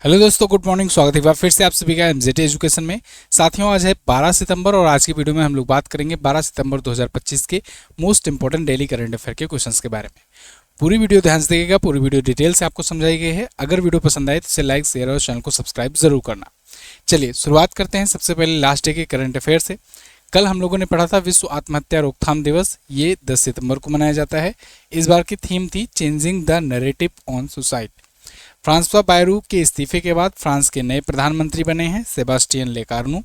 Hello दोस्तों, good morning. स्वागत है फिर से आप सभी का एमजेटी एजुकेशन में। साथियों, आज है 12 सितंबर और आज की वीडियो में हम लोग बात करेंगे 12 सितंबर 2025 के most important daily current affair के क्वेश्चंस के बारे में। पूरी वीडियो ध्यान से देखिएगा, पूरी वीडियो डिटेल से आपको समझाई गई है। अगर वीडियो पसंद आए तो इसे लाइक, शेयर और चैनल को सब्सक्राइब जरूर करना। चलिए शुरुआत करते हैं सबसे पहले लास्ट डे के करंट अफेयर से। कल हम लोगों ने पढ़ा था विश्व आत्महत्या रोकथाम दिवस। ये 10 सितंबर को मनाया जाता है। इस बार की थीम थी changing the narrative on suicide. Francois Bayrou के इस्तीफे के बाद फ्रांस के नए प्रधानमंत्री बने हैं सेबास्टियन लेकार्नू।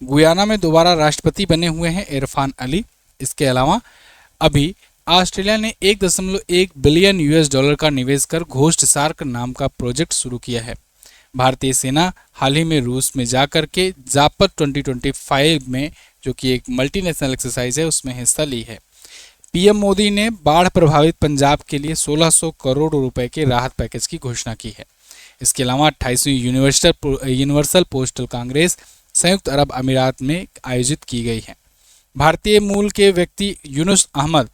गुयाना में दोबारा राष्ट्रपति बने हुए हैं इरफान अली। इसके अलावा अभी ऑस्ट्रेलिया ने 1.1 बिलियन US डॉलर का निवेश कर घोस्ट सार्क नाम का प्रोजेक्ट शुरू किया है। भारतीय सेना हाल ही में रूस में जाकर के जापत 2025 में, जो कि एक मल्टीनेशनल एक्सरसाइज है, उसमें हिस्सा ली है। पीएम मोदी ने बाढ़ प्रभावित पंजाब के लिए 1600 करोड़ रुपए के राहत पैकेज की घोषणा की है। इसके अलावा 28वीं यूनिवर्सल पोस्टल कांग्रेस संयुक्त अरब अमीरात में आयोजित की गई है। भारतीय मूल के व्यक्ति यूनुस अहमद,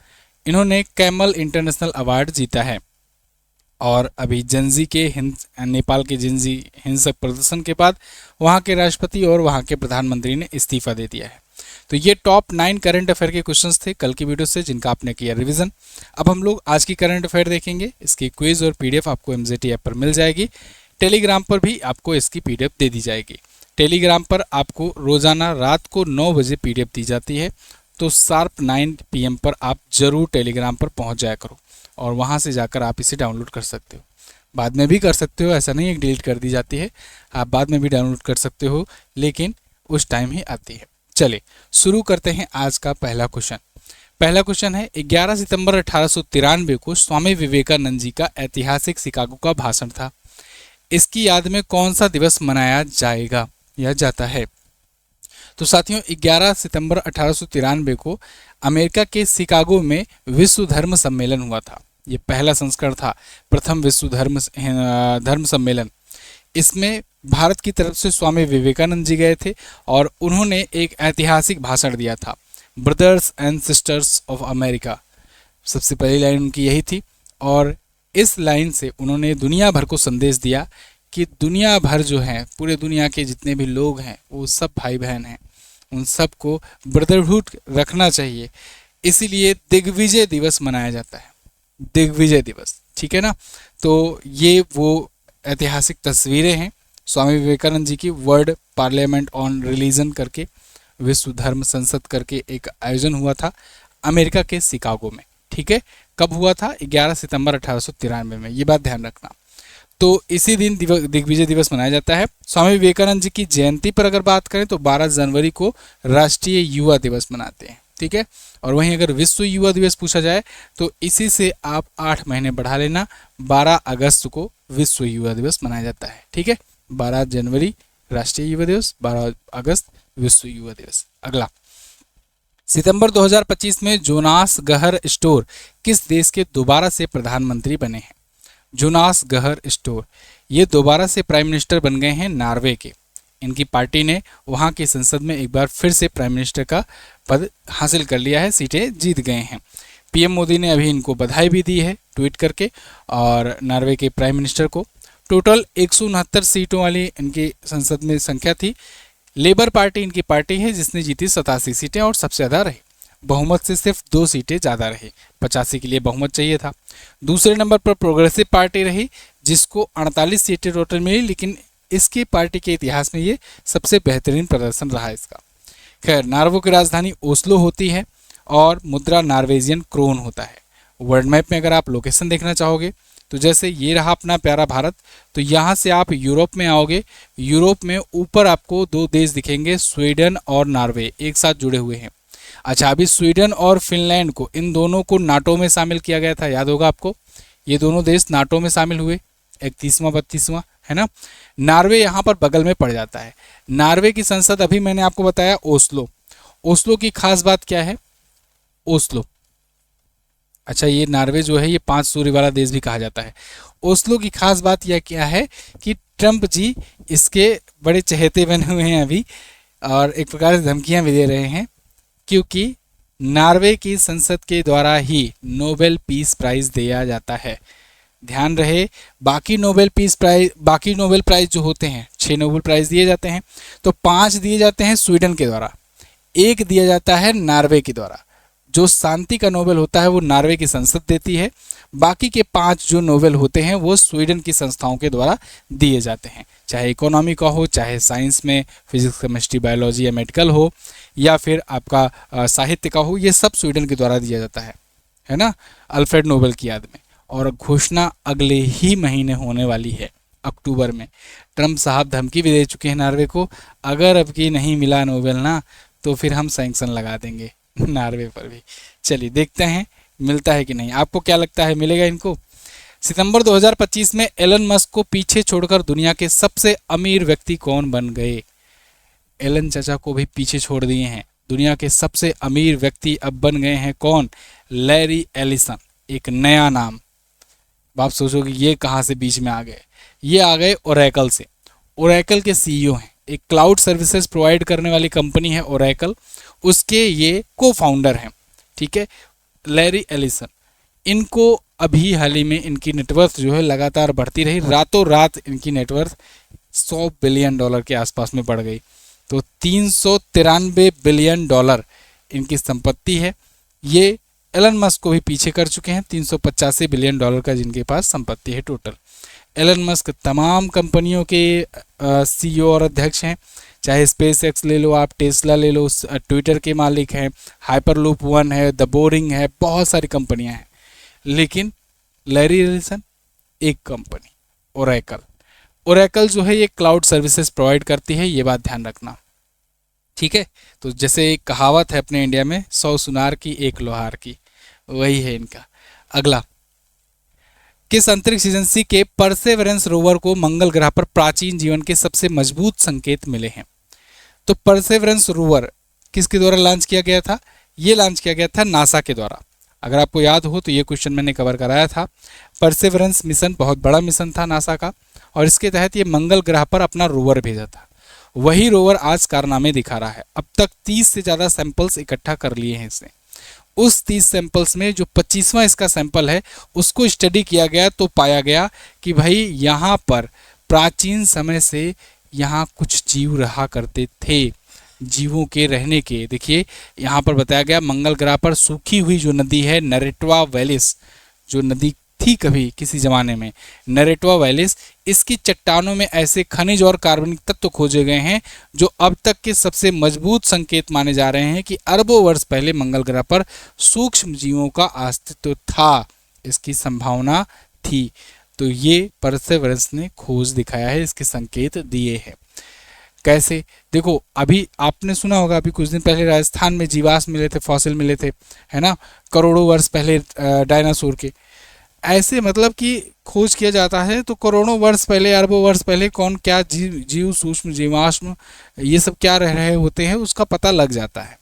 इन्होंने कैमल इंटरनेशनल अवार्ड जीता है। और अभी जंजी के नेपाल के जंजी हिंसक प्रदर्शन के बाद वहां के राष्ट्रपति और वहां के प्रधानमंत्री ने इस्तीफा दे दिया है। तो ये टॉप 9 करंट अफेयर के क्वेश्चंस थे कल की वीडियो से, जिनका आपने किया रिवीजन। अब हम लोग आज की करंट अफेयर देखेंगे। इसकी क्विज और पीडीएफ आपको एमजेटी ऐप पर मिल जाएगी। टेलीग्राम पर भी आपको इसकी पीडीएफ दे दी जाएगी। टेलीग्राम पर आपको रोजाना रात को 9 बजे पीडीएफ दी जाती है। तो शार्प 9 PM पर आप जरूर टेलीग्राम पर पहुंच जाया करो और वहां से जाकर आप इसे डाउनलोड कर सकते हो। बाद में भी कर सकते हो, ऐसा नहीं है डिलीट कर दी जाती है। आप बाद में भी डाउनलोड कर सकते हो, लेकिन उस टाइम ही आती है। चलिए शुरू करते हैं आज का पहला क्वेश्चन। पहला क्वेश्चन है 11 सितंबर 1893 को स्वामी विवेकानंद जी का ऐतिहासिक शिकागो का भाषण था। इसकी याद में कौन सा दिवस मनाया जाएगा या जाता है? तो साथियों, 11 सितंबर 1893 को अमेरिका के शिकागो में विश्व धर्म सम्मेलन हुआ था। ये पहला संस्करण था, प्रथम विश्व धर्म सम्मेलन। इसमें भारत की तरफ से स्वामी विवेकानंद जी गए थे और उन्होंने एक ऐतिहासिक भाषण दिया था, brothers and sisters of America. सबसे पहली लाइन उनकी यही थी और इस लाइन से उन्होंने दुनिया भर को संदेश दिया कि दुनिया भर जो है, पूरे दुनिया के जितने भी लोग हैं वो सब भाई बहन हैं, उन सबको ब्रदरहुड रखना चाहिए। इसीलिए दिग्विजय दिवस मनाया जाता है, दिग्विजय दिवस, ठीक है ना। तो ये वो ऐतिहासिक तस्वीरें हैं स्वामी विवेकानंद जी की। वर्ल्ड पार्लियामेंट ऑन रिलीजन करके, विश्व धर्म संसद करके एक आयोजन हुआ था अमेरिका के शिकागो में, ठीक है। कब हुआ था? 11 सितंबर 1893 में, ये बात ध्यान रखना। तो इसी दिन दिग्विजय दिवस मनाया जाता है। स्वामी विवेकानंद जी की जयंती पर अगर बात करें तो 12 जनवरी को राष्ट्रीय युवा दिवस मनाते हैं, ठीक है। और वहीं अगर विश्व युवा दिवस पूछा जाए तो इसी से आप 8 महीने बढ़ा लेना, 12 अगस्त को विश्व युवा दिवस मनाया जाता है, ठीक है। 12 जनवरी राष्ट्रीय युवा दिवस, 12 अगस्त विश्व युवा दिवस। अगला, सितंबर 2025 में जोनास गहर स्टोर किस देश के दोबारा से प्रधानमंत्री बने हैं? जोनास गहर स्टोर ये दोबारा से प्राइम मिनिस्टर बन गए हैं नॉर्वे के। इनकी पार्टी ने वहां की संसद में एक बार फिर से प्राइम मिनिस्टर का पद हासिल कर लिया है, सीटें जीत गए हैं। पीएम मोदी ने अभी इनको बधाई भी दी है ट्वीट करके, और नॉर्वे के प्राइम मिनिस्टर को। टोटल 169 सीटों वाली इनकी संसद में संख्या थी। लेबर पार्टी इनकी पार्टी है जिसने जीती 87 सीटें और सबसे ज़्यादा रही। बहुमत से सिर्फ 2 सीटें ज़्यादा रही, 85 के लिए बहुमत चाहिए था। दूसरे नंबर पर प्रोग्रेसिव पार्टी रही जिसको 48 सीटें टोटल मिली, लेकिन इसकी पार्टी के इतिहास में ये सबसे बेहतरीन प्रदर्शन रहा इसका। खैर, नॉर्वे की राजधानी ओस्लो होती है और मुद्रा नॉर्वेजियन क्रोन होता है। वर्ल्ड मैप में अगर आप लोकेशन देखना चाहोगे तो जैसे ये रहा अपना प्यारा भारत, तो यहाँ से आप यूरोप में आओगे। यूरोप में ऊपर आपको 2 देश दिखेंगे, स्वीडन और नॉर्वे एक साथ जुड़े हुए हैं। अच्छा, अभी स्वीडन और फिनलैंड को, इन दोनों को नाटो में शामिल किया गया था, याद होगा आपको। ये दोनों देश नाटो में शामिल हुए, 31वां 32वां, है ना। नॉर्वे यहाँ पर बगल में पड़ जाता है। नॉर्वे की संसद अभी मैंने आपको बताया ओस्लो। ओस्लो की खास बात क्या है? ओस्लो, अच्छा, ये नॉर्वे जो है ये 5 सूर्य वाला देश भी कहा जाता है। ओस्लो की खास बात यह क्या है कि ट्रंप जी इसके बड़े चहेते बने हुए हैं अभी, और एक प्रकार से धमकियां भी दे रहे हैं, क्योंकि नॉर्वे की संसद के द्वारा ही नोबेल पीस प्राइज दिया जाता है। ध्यान रहे, बाकी नोबेल प्राइज जो होते हैं, 6 नोबेल प्राइज दिए जाते हैं, तो 5 दिए जाते हैं स्वीडन के द्वारा, 1 दिया जाता है नॉर्वे के द्वारा। जो शांति का नोबेल होता है वो नॉर्वे की संसद देती है, बाकी के 5 जो नोबेल होते हैं वो स्वीडन की संस्थाओं के द्वारा दिए जाते हैं, चाहे इकोनॉमी का हो, चाहे साइंस में फिजिक्स, केमिस्ट्री, बायोलॉजी या मेडिकल हो, या फिर आपका साहित्य का हो, ये सब स्वीडन के द्वारा दिया जाता है ना, अल्फ्रेड नोबेल की याद में। और घोषणा अगले ही महीने होने वाली है, अक्टूबर में। ट्रम्प साहब धमकी भी दे चुके हैं नॉर्वे को, अगर अब की नहीं मिला नोबेल ना तो फिर हम सैंक्शन लगा देंगे नॉर्वे पर भी। चलिए देखते हैं मिलता है कि नहीं, आपको क्या लगता है मिलेगा इनको? सितंबर 2025 में एलन मस्क को पीछे छोड़कर दुनिया के सबसे अमीर व्यक्ति कौन बन गए? एलन चाचा को भी पीछे छोड़ दिए हैं, दुनिया के सबसे अमीर व्यक्ति अब बन गए हैं कौन? लैरी एलिसन, एक नया नाम। आप सोचोगे ये कहाँ से बीच में आ गए? ये आ गए ओरेकल से। ओरेकल के सीईओ हैं, एक क्लाउड सर्विसेज प्रोवाइड करने वाली कंपनी है ओरेकल, उसके ये को फाउंडर हैं, ठीक है, लैरी एलिसन। इनको अभी हाल ही में इनकी नेटवर्थ जो है लगातार बढ़ती रही, रातों रात इनकी नेटवर्थ $100 बिलियन के आसपास में बढ़ गई, तो $393 बिलियन इनकी संपत्ति है। ये एलन मस्क को भी पीछे कर चुके हैं, $385 बिलियन का जिनके पास संपत्ति है टोटल। एलन मस्क तमाम कंपनियों के सीईओ और अध्यक्ष हैं, चाहे स्पेस एक्स ले लो आप, टेस्ला ले लो, ट्विटर के मालिक हैं, हाइपरलूप वन है, द बोरिंग है, बहुत सारी कंपनियां हैं। लेकिन लैरी एलिसन एक कंपनी ओरेकल। ओरेकल जो है ये क्लाउड सर्विसेज प्रोवाइड करती है, ये बात ध्यान रखना, ठीक है। तो जैसे एक कहावत है अपने इंडिया में, 100 सुनार की 1 लोहार की, वही है इनका। अगला, किस अंतरिक्ष एजेंसी के परसेवरेंस रोवर को मंगल ग्रह पर प्राचीन जीवन के सबसे मजबूत संकेत मिले हैं? तो परसेवरेंस रोवर किसके द्वारा लॉन्च किया गया था? ये लॉन्च किया गया था नासा के द्वारा। अगर आपको याद हो तो ये क्वेश्चन मैंने कवर कराया था। परसेवरेंस मिशन बहुत बड़ा मिशन था नासा का, और इसके तहत ये मंगल ग्रह पर अपना रोवर भेजा था। वही रोवर आज कारनामे दिखा रहा है। अब तक 30 से ज़्यादा सैंपल्स इकट्ठा कर लिए हैं इसने। उस 30 सैंपल्स में जो 25वां इसका सैंपल है उसको स्टडी किया गया, तो पाया गया कि भाई यहाँ पर प्राचीन समय से यहाँ कुछ जीव रहा करते थे। जीवों के रहने के, देखिए यहाँ पर बताया गया मंगल ग्रह पर सूखी हुई जो नदी है नरेटवा वैलिस, जो नदी थी कभी किसी जमाने में, नरेटवा वैलिस, इसकी चट्टानों में ऐसे खनिज और कार्बनिक तत्व खोजे गए हैं जो अब तक के सबसे मजबूत संकेत माने जा रहे हैं कि अरबों वर्ष पहले मंगल ग्रह पर सूक्ष्म जीवों का अस्तित्व था, इसकी संभावना थी। तो ये परसेवरेंस ने खोज दिखाया है, इसके संकेत दिए हैं। कैसे? देखो अभी आपने सुना होगा, अभी कुछ दिन पहले राजस्थान में जीवाश्म मिले थे, फॉसिल मिले थे, है ना, करोड़ों वर्ष पहले डायनासोर के। ऐसे मतलब कि खोज किया जाता है तो करोड़ों वर्ष पहले, अरबों वर्ष पहले कौन क्या जीव सूक्ष्म जीवाश्म ये सब क्या रह रहे होते हैं उसका पता लग जाता है।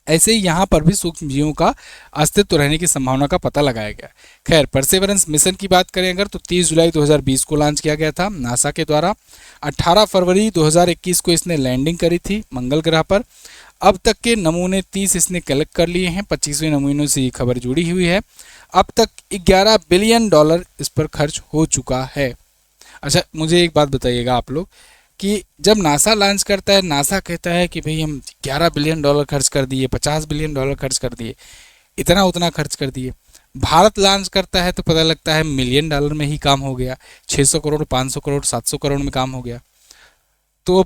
ऐसे ही यहाँ पर भी सूक्ष्म जीवों का अस्तित्व रहने की संभावना का पता लगाया गया। खैर, परसेवरेंस मिशन की बात करें अगर तो 30 जुलाई 2020 को लॉन्च किया गया था नासा के द्वारा। 18 फरवरी 2021 को इसने लैंडिंग करी थी मंगल ग्रह पर। अब तक के नमूने 30 इसने कलेक्ट कर लिए हैं, 25वें नमूनों से ये खबर जुड़ी हुई है। अब तक $11 बिलियन इस पर खर्च हो चुका है। अच्छा, मुझे एक बात बताइएगा आप लोग कि जब नासा लॉन्च करता है, नासा कहता है कि भाई हम $11 बिलियन खर्च कर दिए, $50 बिलियन खर्च कर दिए, इतना उतना खर्च कर दिए। भारत लॉन्च करता है तो पता लगता है $1 मिलियन में ही काम हो गया, 600 करोड़, 500 करोड़, 700 करोड़ में काम हो गया। तो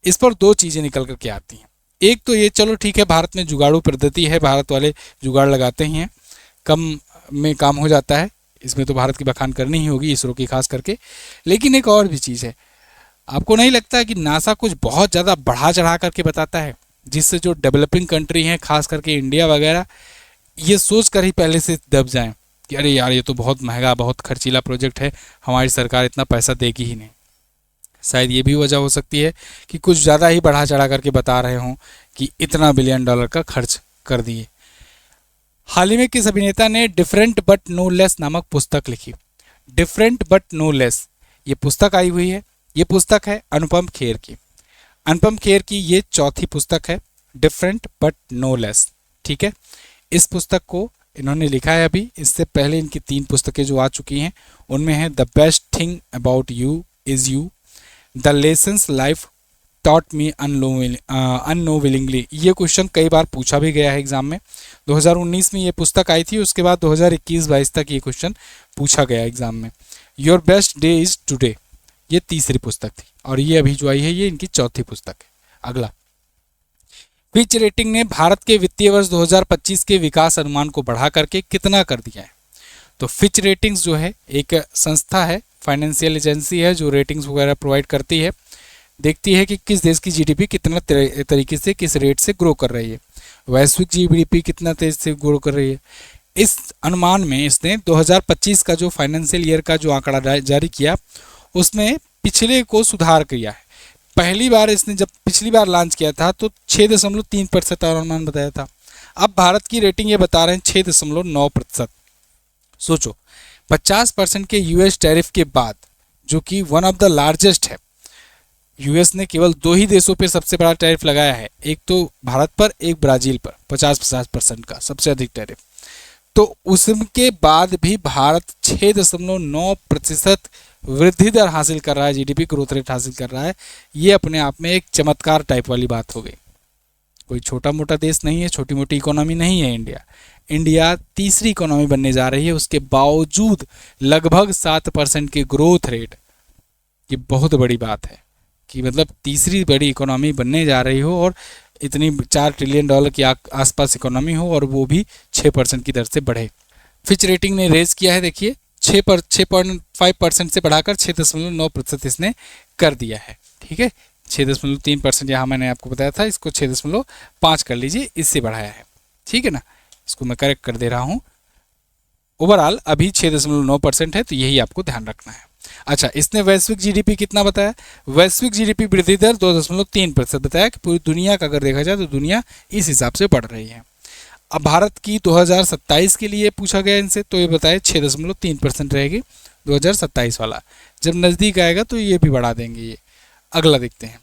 इस पर 2 चीज़ें निकल कर के आती हैं। एक तो ये, चलो ठीक है, भारत में जुगाड़ू पद्धति है, भारत वाले जुगाड़ लगाते ही हैं, कम में काम हो जाता है, इसमें तो भारत की बखान करनी ही होगी, इसरो की खास करके। लेकिन एक और भी चीज़ है, आपको नहीं लगता है कि नासा कुछ बहुत ज़्यादा बढ़ा चढ़ा करके बताता है, जिससे जो डेवलपिंग कंट्री हैं खास करके इंडिया वगैरह ये सोच कर ही पहले से दब जाएं कि अरे यार ये तो बहुत महंगा, बहुत खर्चीला प्रोजेक्ट है, हमारी सरकार इतना पैसा देगी ही नहीं। शायद ये भी वजह हो सकती है कि कुछ ज़्यादा ही बढ़ा चढ़ा करके बता रहे हों कि इतना $1 बिलियन का खर्च कर दिए। हाल ही में किस अभिनेता ने डिफरेंट बट नो लेस नामक पुस्तक लिखी? डिफरेंट बट नो लेस ये पुस्तक आई हुई है, ये पुस्तक है अनुपम खेर की। अनुपम खेर की ये 4थी पुस्तक है, डिफरेंट बट नो लेस, ठीक है। इस पुस्तक को इन्होंने लिखा है अभी, इससे पहले इनकी 3 पुस्तकें जो आ चुकी हैं उनमें है the best thing about you is you, the lessons life taught me unknowingly. ये क्वेश्चन कई बार पूछा भी गया है एग्जाम में। 2019 में ये पुस्तक आई थी, उसके बाद 2021-22 तक ये क्वेश्चन पूछा गया एग्जाम में। Your best day is today, ये तीसरी पुस्तक थी, और ये अभी जो आई है ये इनकी चौथी पुस्तक है। अगला, फिच रेटिंग ने भारत के वित्तीय वर्ष 2025 के विकास अनुमान को बढ़ा करके कितना कर दिया है? तो फिच रेटिंग्स जो है एक संस्था है, फाइनेंशियल एजेंसी है जो रेटिंग्स वगैरह प्रोवाइड करती है, देखती है कि किस देश की जीडीपी कितना तरीके से किस रेट से ग्रो कर रही है, वैश्विक जीडीपी कितना तेज से ग्रो कर रही है। इस अनुमान में इसने 2025 का जो फाइनेंशियल ईयर का जो आंकड़ा जारी किया उसमें पिछले को सुधार किया है। पहली बार इसने जब पिछली बार लॉन्च किया था तो 6.3% अनुमान बताया था, अब भारत की रेटिंग ये बता रहे हैं 6.9%। सोचो 50% के यूएस टैरिफ के बाद, जो कि वन ऑफ द लार्जेस्ट है, यूएस ने केवल 2 ही देशों पे सबसे बड़ा टैरिफ लगाया है, एक तो भारत पर, एक ब्राज़ील पर, 50% का सबसे अधिक टैरिफ। तो उसके बाद भी भारत 6.9% वृद्धि दर हासिल कर रहा है, जीडीपी ग्रोथ रेट हासिल कर रहा है। ये अपने आप में एक चमत्कार टाइप वाली बात हो गई। कोई छोटा मोटा देश नहीं है, छोटी मोटी इकोनॉमी नहीं है इंडिया। इंडिया तीसरी इकोनॉमी बनने जा रही है, उसके बावजूद लगभग 7% के ग्रोथ रेट। ये बहुत बड़ी बात है कि मतलब तीसरी बड़ी इकोनॉमी बनने जा रही हो और इतनी $4 ट्रिलियन की आसपास इकोनॉमी हो और वो भी 6% की दर से बढ़े। फिच रेटिंग ने रेज किया है, देखिए 6.5% से बढ़ाकर 6.9% इसने कर दिया है। ठीक है, 6.3% यहाँ मैंने आपको बताया था, इसको 6.5 कर लीजिए, इससे बढ़ाया है। ठीक है ना, इसको मैं करेक्ट कर दे रहा हूँ। ओवरऑल अभी 6.9% है, तो यही आपको ध्यान रखना है। अच्छा, इसने वैश्विक जीडीपी कितना बताया? वैश्विक जीडीपी वृद्धि दर 2.3% बताया कि पूरी दुनिया का अगर देखा जाए तो दुनिया इस हिसाब से बढ़ रही है। अब भारत की 2027 के लिए पूछा गया इनसे, तो ये बताए 6.3% रहेगी 2027 वाला। जब नज़दीक आएगा तो ये भी बढ़ा देंगे ये। अगला देखते हैं,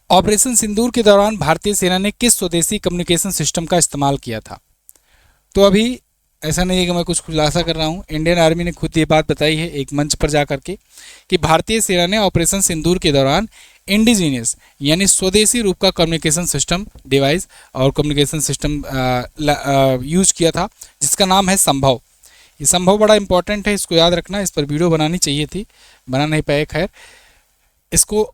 ऑपरेशन सिंदूर के दौरान भारतीय सेना ने किस स्वदेशी कम्युनिकेशन सिस्टम का इस्तेमाल किया था? तो अभी ऐसा नहीं है कि मैं कुछ खुलासा कर रहा हूँ, इंडियन आर्मी ने खुद ये बात बताई है एक मंच पर जा करके कि भारतीय सेना ने ऑपरेशन सिंदूर के दौरान इंडिजीनियस यानी स्वदेशी रूप का कम्युनिकेशन सिस्टम डिवाइस और कम्युनिकेशन सिस्टम यूज किया था, जिसका नाम है संभव। ये संभव बड़ा इंपॉर्टेंट है, इसको याद रखना। इस पर वीडियो बनानी चाहिए थी, बना नहीं पाए। खैर, इसको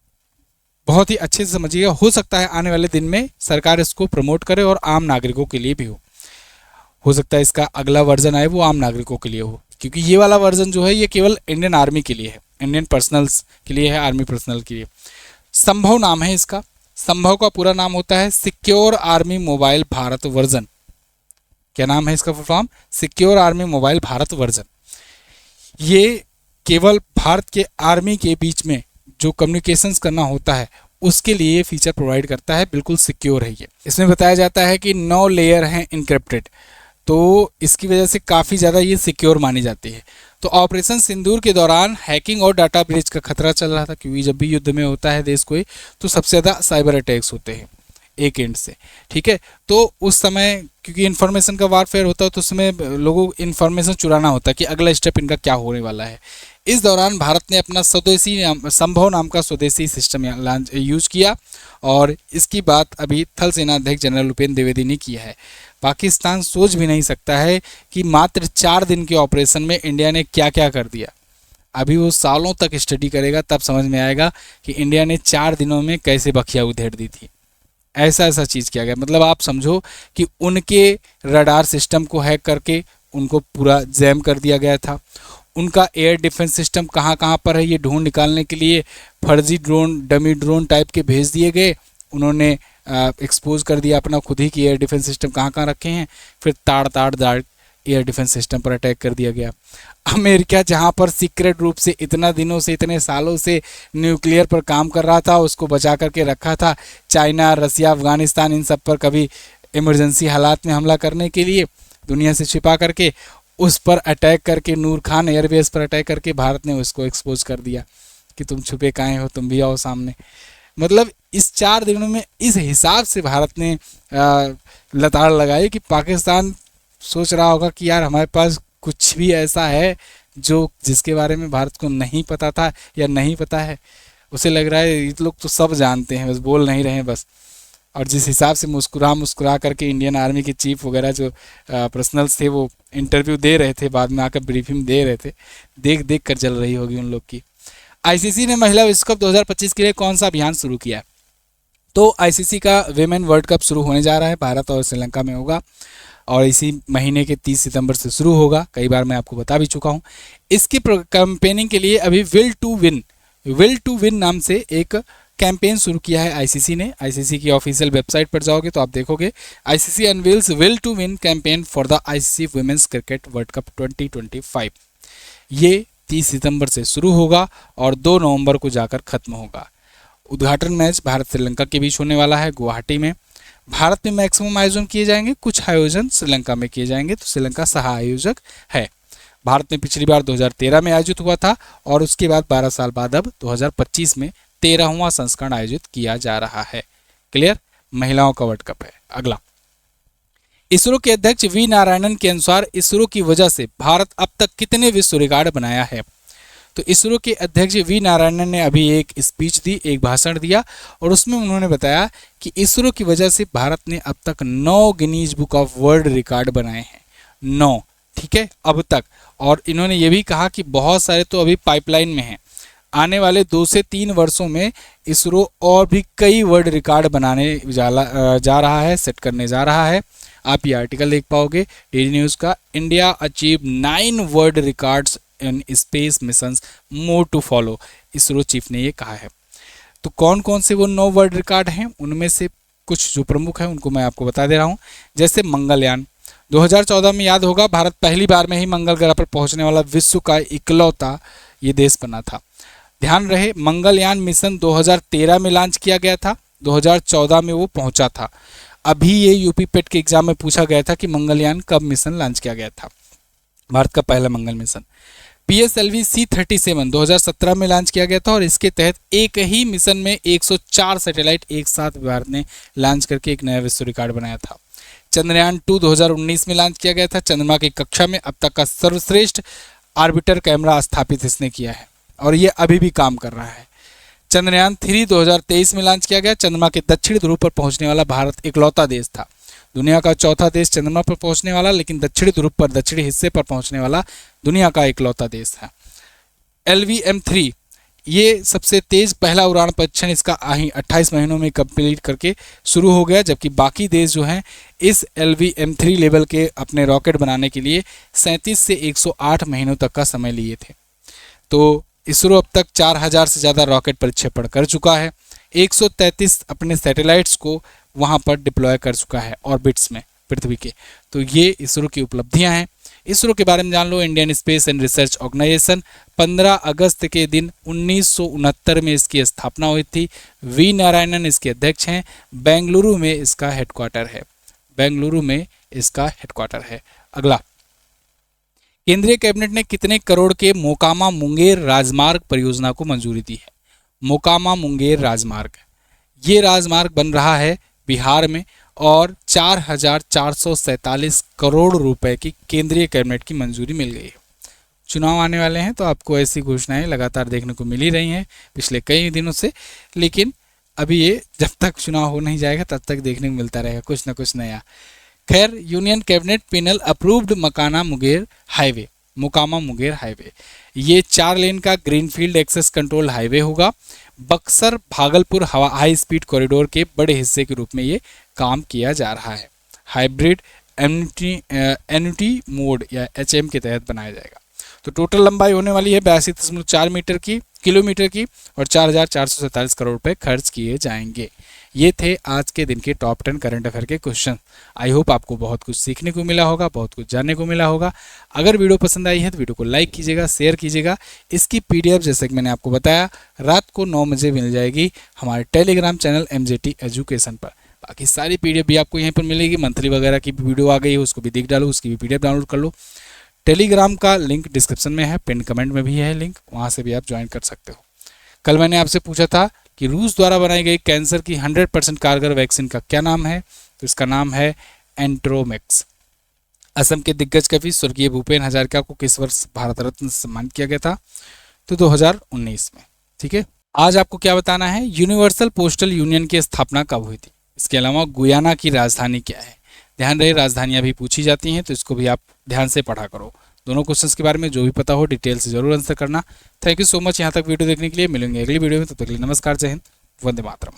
बहुत ही अच्छे से समझिएगा। हो सकता है आने वाले दिन में सरकार इसको प्रमोट करे और आम नागरिकों के लिए भी हो सकता है इसका अगला वर्जन आए वो आम नागरिकों के लिए हो, क्योंकि ये वाला वर्जन जो है ये केवल इंडियन आर्मी के लिए है, इंडियन पर्सनल्स के लिए है, आर्मी पर्सनल के लिए। संभव नाम है इसका। संभव का पूरा नाम होता है secure army mobile Bharat version. क्या नाम है इसका full form? Secure army mobile Bharat version. ये केवल भारत के आर्मी के बीच में जो कम्युनिकेशंस करना होता है उसके लिए ये फीचर प्रोवाइड करता है, बिल्कुल सिक्योर है ये। इसमें बताया जाता है कि 9 लेयर हैं इनक्रिप्टेड, तो इसकी वजह से काफ़ी ज़्यादा ये सिक्योर मानी जाती है। तो ऑपरेशन सिंदूर के दौरान हैकिंग और डाटा ब्रीच का खतरा चल रहा था, क्योंकि जब भी युद्ध में होता है देश कोई तो सबसे ज़्यादा साइबर अटैक्स होते हैं एक एंड से। ठीक है, तो उस समय क्योंकि इन्फॉर्मेशन का वारफेयर होता है तो उसमें लोगों को इन्फॉर्मेशन चुराना होता है कि अगला स्टेप इनका क्या होने वाला है। इस दौरान भारत ने अपना स्वदेशी संभव नाम का स्वदेशी सिस्टम यूज किया और इसकी बात अभी थल सेना अध्यक्ष जनरल उपेंद्र द्विवेदी ने किया है। पाकिस्तान सोच भी नहीं सकता है कि मात्र 4 दिन के ऑपरेशन में इंडिया ने क्या क्या कर दिया। अभी वो सालों तक स्टडी करेगा तब समझ में आएगा कि इंडिया ने 4 दिनों में कैसे बखिया उधेड़ दी थी। ऐसा ऐसा चीज़ किया गया, मतलब आप समझो कि उनके रडार सिस्टम को हैक करके उनको पूरा जैम कर दिया गया था। उनका एयर डिफेंस सिस्टम कहाँ कहाँ पर है ये ढूंढ निकालने के लिए फर्जी ड्रोन, डमी ड्रोन टाइप के भेज दिए गए। उन्होंने एक्सपोज कर दिया अपना खुद ही कि एयर डिफेंस सिस्टम कहाँ कहाँ रखे हैं, फिर ताड़ एयर डिफेंस सिस्टम पर अटैक कर दिया गया। अमेरिका जहाँ पर सीक्रेट रूप से इतना दिनों से, इतने सालों से न्यूक्लियर पर काम कर रहा था, उसको बचा करके रखा था। चाइना, रसिया, अफगानिस्तान, इन सब पर कभी इमरजेंसी हालात में हमला करने के लिए दुनिया से छिपा करके उस पर अटैक करके, नूर खान एयरबेस पर अटैक करके भारत ने उसको एक्सपोज कर दिया कि तुम छुपे काहे हो, तुम भी आओ सामने। मतलब इस 4 दिनों में इस हिसाब से भारत ने लताड़ लगाई कि पाकिस्तान सोच रहा होगा कि यार हमारे पास कुछ भी ऐसा है जो जिसके बारे में भारत को नहीं पता था या नहीं पता है। उसे लग रहा है ये लोग तो सब जानते हैं, बस बोल नहीं रहे हैं बस। और जिस हिसाब से मुस्कुरा मुस्कुरा करके इंडियन आर्मी के चीफ वगैरह जो पर्सनल्स थे वो इंटरव्यू दे रहे थे, बाद में आकर ब्रीफिंग दे रहे थे, देख देख कर जल रही होगी उन लोग की। आईसीसी ने महिला विश्व कप 2025 के लिए कौन सा अभियान शुरू किया है? तो आईसीसी का विमेन वर्ल्ड कप शुरू होने जा रहा है, भारत और श्रीलंका में होगा और इसी महीने के 30 सितंबर से शुरू होगा। कई बार मैं आपको बता भी चुका हूँ। इसकी कैंपेनिंग के लिए अभी विल टू विन नाम से एक कैंपेन शुरू किया है आईसीसी ने। आईसीसी की ऑफिशियल वेबसाइट पर जाओगे तो आप देखोगे ICC unveils will to win campaign for the ICC women's cricket world cup 2025। ये 30 सितंबर से शुरू होगा और 2 नवंबर को जाकर खत्म होगा। उद्घाटन मैच भारत श्रीलंका के बीच होने वाला है गुवाहाटी में। भारत में मैक्सिमम आयोजन किए जाएंगे, कुछ आयोजन श्रीलंका में किए जाएंगे, तो श्रीलंका सह आयोजक है। भारत में पिछली बार 2013 में आयोजित हुआ था और उसके बाद 12 साल बाद अब 2025 में 13वां संस्करण आयोजित किया जा रहा है। क्लियर? महिलाओं का वर्ल्ड कप है। अगला, इसरो के अध्यक्ष वी नारायणन के अनुसार इसरो की वजह से भारत अब तक कितने विश्व रिकॉर्ड बनाया है? तो इसरो के अध्यक्ष वी नारायणन ने अभी एक स्पीच दी, एक भाषण दिया और उसमें उन्होंने बताया कि इसरो की वजह से भारत ने अब तक 9 Guinness book of world record बनाए हैं। 9, ठीक है, अब तक। और इन्होंने ये भी कहा कि बहुत सारे तो अभी पाइपलाइन में हैं। आने वाले 2 से 3 वर्षों में इसरो और भी कई वर्ल्ड रिकॉर्ड बनाने जा रहा है, सेट करने जा रहा है। आप ये आर्टिकल देख पाओगे डीडी न्यूज़ का। India achieve 9 world records in space missions, more to follow, ISRO chief ने ये कहा है। तो कौन कौन से वो 9 वर्ल्ड रिकॉर्ड हैं, उनमें से कुछ जो प्रमुख हैं उनको मैं आपको बता दे रहा हूँ। जैसे मंगलयान 2014 में, याद होगा, भारत पहली बार में ही मंगल ग्रह पर पहुंचने वाला विश्व का इकलौता ये देश बना था। ध्यान रहे, मंगलयान मिशन 2013 में लॉन्च किया गया था, 2014 में वो पहुंचा था। अभी ये यूपी पेट के एग्जाम में पूछा गया था कि मंगलयान कब मिशन लॉन्च किया गया था, भारत का पहला मंगल मिशन। PSLV C-37 2017 में लॉन्च किया गया था और इसके तहत एक ही मिशन में 104 सैटेलाइट एक साथ भारत ने लॉन्च करके एक नया विश्व रिकॉर्ड बनाया था। चंद्रयान 2 2019 में लॉन्च किया गया था। चंद्रमा की कक्षा में अब तक का सर्वश्रेष्ठ ऑर्बिटर कैमरा स्थापित इसने किया है और ये अभी भी काम कर रहा है। चंद्रयान 3 2023 में लॉन्च किया गया। चंद्रमा के दक्षिणी ध्रुव पर पहुंचने वाला भारत इकलौता देश था, दुनिया का चौथा देश चंद्रमा पर पहुंचने वाला, लेकिन दक्षिणी ध्रुव पर, दक्षिणी हिस्से पर पहुंचने वाला दुनिया का इकलौता देश था। LVM-3 ये सबसे तेज पहला उड़ान परीक्षण इसका 28 महीनों में कंप्लीट करके शुरू हो गया, जबकि बाकी देश जो हैं इस LVM-3 लेवल के अपने रॉकेट बनाने के लिए 37 से 108 महीनों तक का समय लिए थे। तो इसरो अब तक 4000 से ज़्यादा रॉकेट प्रक्षेपण कर चुका है, 133 अपने सैटेलाइट्स को वहाँ पर डिप्लॉय कर चुका है ऑर्बिट्स में पृथ्वी के। तो ये इसरो की उपलब्धियाँ हैं। इसरो के बारे में जान लो। Indian space and research organisation 15 अगस्त के दिन 1969 में इसकी स्थापना हुई थी। वी नारायणन इसके अध्यक्ष हैं। बेंगलुरु में इसका हेडक्वार्टर है, बेंगलुरु में इसका हेडक्वार्टर है। अगला, केंद्रीय कैबिनेट ने कितने करोड़ के मोकामा मुंगेर राजमार्ग परियोजना को मंजूरी दी है? मोकामा मुंगेर राजमार्ग, ये राजमार्ग बन रहा है बिहार में और 4447 करोड़ रुपए की केंद्रीय कैबिनेट की मंजूरी मिल गई है। चुनाव आने वाले हैं तो आपको ऐसी घोषणाएं लगातार देखने को मिल ही रही हैं पिछले कई दिनों से, लेकिन अभी ये जब तक चुनाव हो नहीं जाएगा तब तक देखने को मिलता रहेगा कुछ ना कुछ नया। खैर, union cabinet panel approved Mokama Munger highway, ये 4 लेन का ग्रीनफील्ड एक्सेस कंट्रोल हाईवे होगा। Buxar Bhagalpur high speed corridor के बड़े हिस्से के रूप में ये काम किया जा रहा है। हाइब्रिड एन्युटी मोड या HM के तहत बनाया जाएगा। तो टोटल लंबाई होने वाली है 82.4 किलोमीटर की और 4447 करोड़ रुपए खर्च किए जाएंगे। ये थे आज के दिन के टॉप 10 करंट अफेयर के क्वेश्चन। आई होप आपको बहुत कुछ सीखने को मिला होगा, बहुत कुछ जानने को मिला होगा। अगर वीडियो पसंद आई है तो वीडियो को लाइक कीजिएगा, शेयर कीजिएगा। इसकी PDF जैसे कि मैंने आपको बताया रात को 9 बजे मिल जाएगी हमारे टेलीग्राम चैनल MJT एजुकेशन पर। बाकी सारी PDF भी आपको यहीं पर मिलेगी। मंथली वगैरह की वीडियो आ गई है, उसको भी देख डालो, उसकी भी PDF डाउनलोड कर लो। टेलीग्राम का लिंक डिस्क्रिप्शन में है, पिन कमेंट में भी है लिंक, वहाँ से भी आप ज्वाइन कर सकते हो। कल मैंने आपसे पूछा था कि रूस द्वारा बनाई गई कैंसर की 100% कारगर वैक्सीन का क्या नाम है, तो इसका नाम है एंट्रोमैक्स। असम के दिग्गज कवि स्वर्गीय भूपेन हजारिका को किस वर्ष भारत रत्न से सम्मानित किया गया था? तो 2019 में। ठीक है, आज आपको क्या बताना है, यूनिवर्सल पोस्टल यूनियन की स्थापना कब हुई थी? इसके अलावा गुयाना की राजधानी क्या है? ध्यान रहे राजधानियां भी पूछी जाती हैं, तो इसको भी आप ध्यान से पढ़ा करो। दोनों क्वेश्चंस के बारे में जो भी पता हो डिटेल से जरूर आंसर करना। थैंक यू सो मच यहाँ तक वीडियो देखने के लिए। मिलेंगे अगली वीडियो में, तब तक के लिए नमस्कार, जय हिंद, वंदे मातरम।